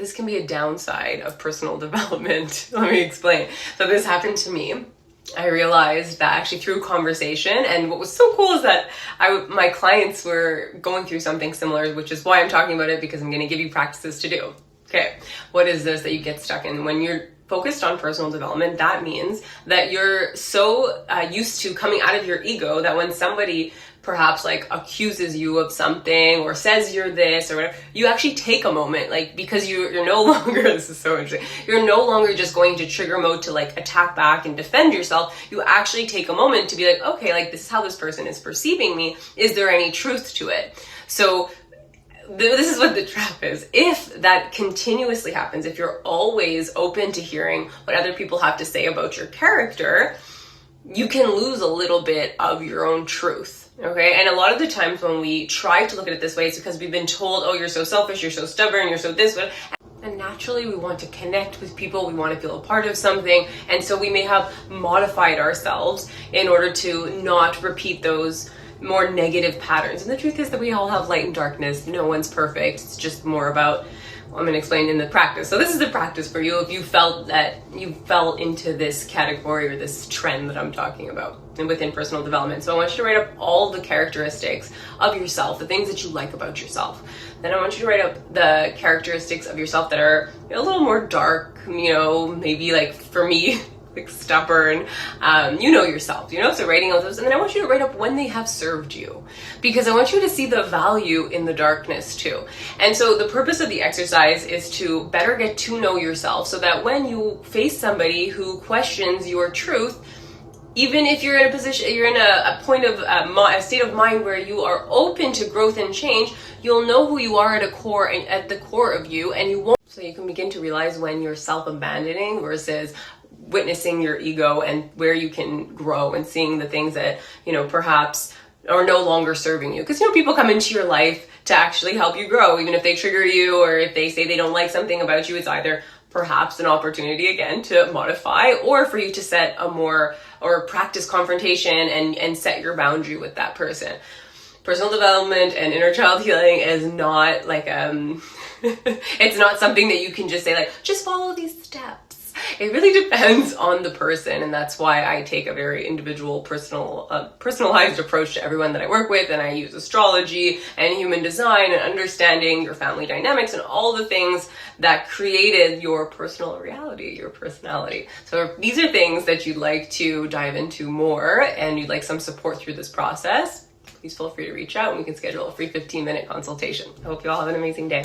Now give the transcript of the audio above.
this can be a downside of personal development. Let me explain. So this happened to me. I realized that actually through conversation, and what was so cool is that my clients were going through something similar, which is why I'm talking about it, because I'm going to give you practices to do. Okay, what is this that you get stuck in? When you're focused on personal development, that means that you're so used to coming out of your ego that when somebody perhaps like accuses you of something or says you're this or whatever, you actually take a moment, like, because you're no longer, this is so interesting, you're no longer just going to trigger mode to like attack back and defend yourself. You actually take a moment to be like, okay, like this is how this person is perceiving me. Is there any truth to it? So this is what the trap is. If that continuously happens, if you're always open to hearing what other people have to say about your character, you can lose a little bit of your own truth. Okay, and a lot of the times when we try to look at it this way, it's because we've been told, oh, you're so selfish, you're so stubborn, you're so this, and naturally we want to connect with people, we want to feel a part of something, and so we may have modified ourselves in order to not repeat those more negative patterns. And the truth is that we all have light and darkness. No one's perfect. It's just more about, I'm going to explain in the practice. So this is the practice for you if you felt that you fell into this category or this trend that I'm talking about and within personal development. So I want you to write up all the characteristics of yourself, the things that you like about yourself. Then I want you to write up the characteristics of yourself that are a little more dark, maybe like for me, like stubborn, you know yourself, so writing all those. And then I want you to write up when they have served you, because I want you to see the value in the darkness too. And so the purpose of the exercise is to better get to know yourself so that when you face somebody who questions your truth, even if you're in a position, you're in a point of a state of mind where you are open to growth and change, you'll know who you are at the core of you, and you won't. So you can begin to realize when you're self-abandoning versus witnessing your ego, and where you can grow and seeing the things that, perhaps are no longer serving you. Because, people come into your life to actually help you grow. Even if they trigger you or if they say they don't like something about you, it's either perhaps an opportunity again to modify, or for you to set or practice confrontation and set your boundary with that person. Personal development and inner child healing is not like, it's not something that you can just say like, just follow these steps. It really depends on the person, and that's why I take a very individual, personalized approach to everyone that I work with, and I use astrology and human design and understanding your family dynamics and all the things that created your personal reality, your personality. So if these are things that you'd like to dive into more and you'd like some support through this process, please feel free to reach out and we can schedule a free 15-minute consultation. I hope you all have an amazing day.